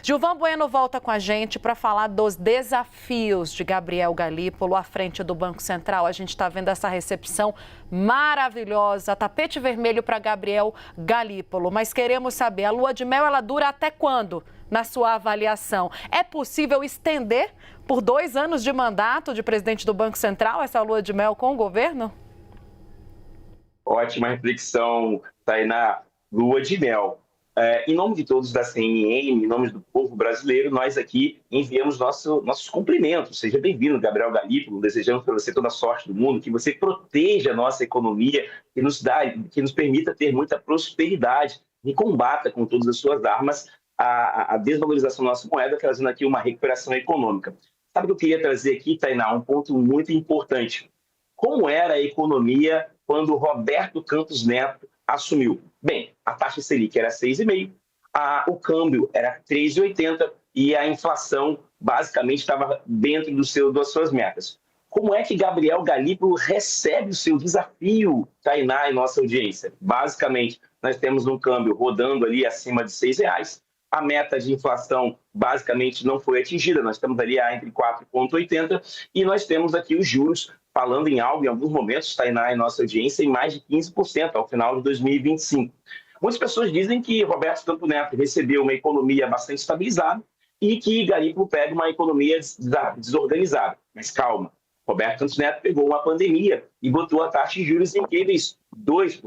Gilvan Bueno volta com a gente para falar dos desafios de Gabriel Galípolo à frente do Banco Central. A gente está vendo essa recepção maravilhosa, tapete vermelho para Gabriel Galípolo. Mas queremos saber, a lua de mel ela dura até quando, na sua avaliação? É possível estender por 2 anos de mandato de presidente do Banco Central essa lua de mel com o governo? Ótima reflexão, Tainá. Lua de mel. Em nome de todos da CNN, em nome do povo brasileiro, nós aqui enviamos nossos cumprimentos. Seja bem-vindo, Gabriel Galípolo. Desejamos para você toda a sorte do mundo, que você proteja a nossa economia, que nos permita ter muita prosperidade e combata com todas as suas armas a desvalorização da nossa moeda, trazendo aqui uma recuperação econômica. Sabe o que eu queria trazer aqui, Tainá? Um ponto muito importante. Como era a economia quando Roberto Campos Neto assumiu? Bem, a taxa Selic era 6,5%, o câmbio era 3,80% e a inflação basicamente estava dentro das suas metas. Como é que Gabriel Galípolo recebe o seu desafio, Tainá, e nossa audiência? Basicamente, nós temos um câmbio rodando ali acima de R$6. A meta de inflação basicamente não foi atingida, nós estamos ali entre 4,80% e nós temos aqui os juros falando em algo, em alguns momentos, Tainá, em nossa audiência, em mais de 15% ao final de 2025. Muitas pessoas dizem que Roberto Campos Neto recebeu uma economia bastante estabilizada e que Galípolo pega uma economia desorganizada. Mas calma, Roberto Campos Neto pegou uma pandemia e botou a taxa de juros incríveis 2%.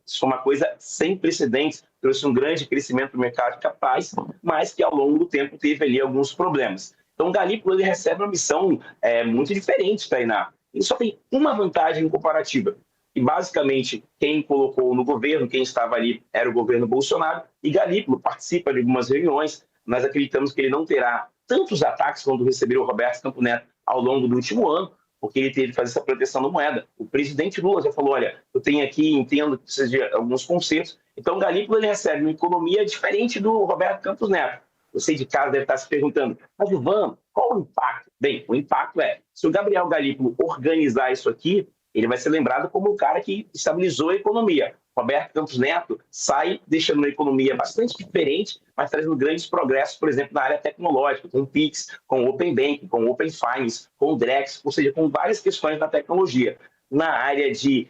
Isso foi uma coisa sem precedentes, trouxe um grande crescimento do mercado de capitais, mas que ao longo do tempo teve ali alguns problemas. Então, Galípolo ele recebe uma missão muito diferente, Tainá. Ele só tem uma vantagem comparativa. E, basicamente, quem colocou no governo, quem estava ali, era o governo Bolsonaro. E Galípolo participa de algumas reuniões. Nós acreditamos que ele não terá tantos ataques quando recebeu o Roberto Campos Neto ao longo do último ano, porque ele teve que fazer essa proteção da moeda. O presidente Lula já falou, olha, eu tenho aqui, entendo que precisa de alguns consertos. Então, Galípolo ele recebe uma economia diferente do Roberto Campos Neto. Você de casa deve estar se perguntando, mas Gilvan, qual o impacto? Bem, o impacto se o Gabriel Galípolo organizar isso aqui, ele vai ser lembrado como o cara que estabilizou a economia. Roberto Campos Neto sai deixando uma economia bastante diferente, mas trazendo grandes progressos, por exemplo, na área tecnológica, com o Pix, com o Open Banking, com o Open Finance, com o Drex, ou seja, com várias questões da tecnologia. Na área de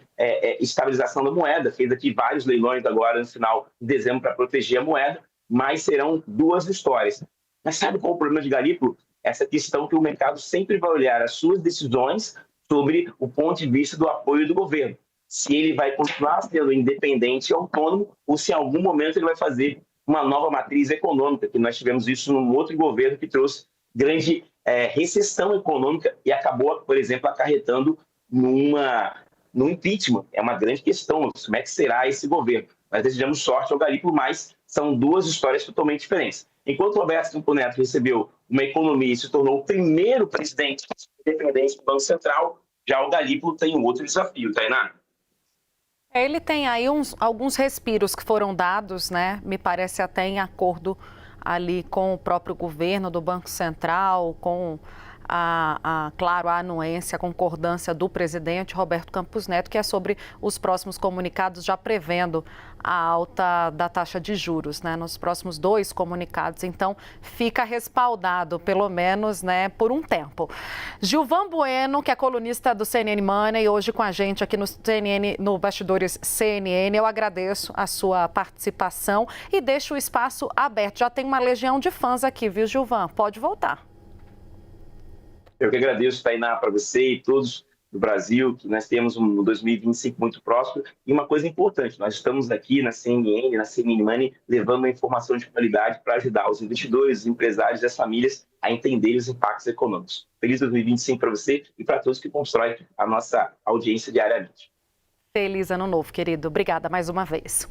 estabilização da moeda, fez aqui vários leilões agora no final de dezembro para proteger a moeda, mas serão 2 histórias. Mas sabe qual é o problema de Galípolo? Essa questão que o mercado sempre vai olhar as suas decisões sobre o ponto de vista do apoio do governo. Se ele vai continuar sendo independente e autônomo ou se em algum momento ele vai fazer uma nova matriz econômica, que nós tivemos isso num outro governo que trouxe grande recessão econômica e acabou, por exemplo, acarretando no impeachment. É uma grande questão, como é que será esse governo? Nós desejamos sorte ao Galípolo, mas são 2 histórias totalmente diferentes. Enquanto o Roberto Campos Neto recebeu uma economia e se tornou o primeiro presidente independente do Banco Central, já o Galípolo tem um outro desafio, Tainá. Ele tem aí alguns respiros que foram dados, né? Me parece até em acordo ali com o próprio governo do Banco Central, com claro, a anuência, a concordância do presidente Roberto Campos Neto, que é sobre os próximos comunicados, já prevendo a alta da taxa de juros, né, nos próximos 2 comunicados. Então, fica respaldado, pelo menos, né, por um tempo. Gilvan Bueno, que é colunista do CNN Money, hoje com a gente aqui no Bastidores CNN, eu agradeço a sua participação e deixo o espaço aberto. Já tem uma legião de fãs aqui, viu, Gilvan? Pode voltar. Eu que agradeço, Tainá, para você e todos do Brasil, que nós temos um 2025 muito próspero. E uma coisa importante, nós estamos aqui na CNN, na CNN Money, levando uma informação de qualidade para ajudar os investidores, os empresários e as famílias a entenderem os impactos econômicos. Feliz 2025 para você e para todos que constroem a nossa audiência diariamente. Feliz ano novo, querido. Obrigada mais uma vez.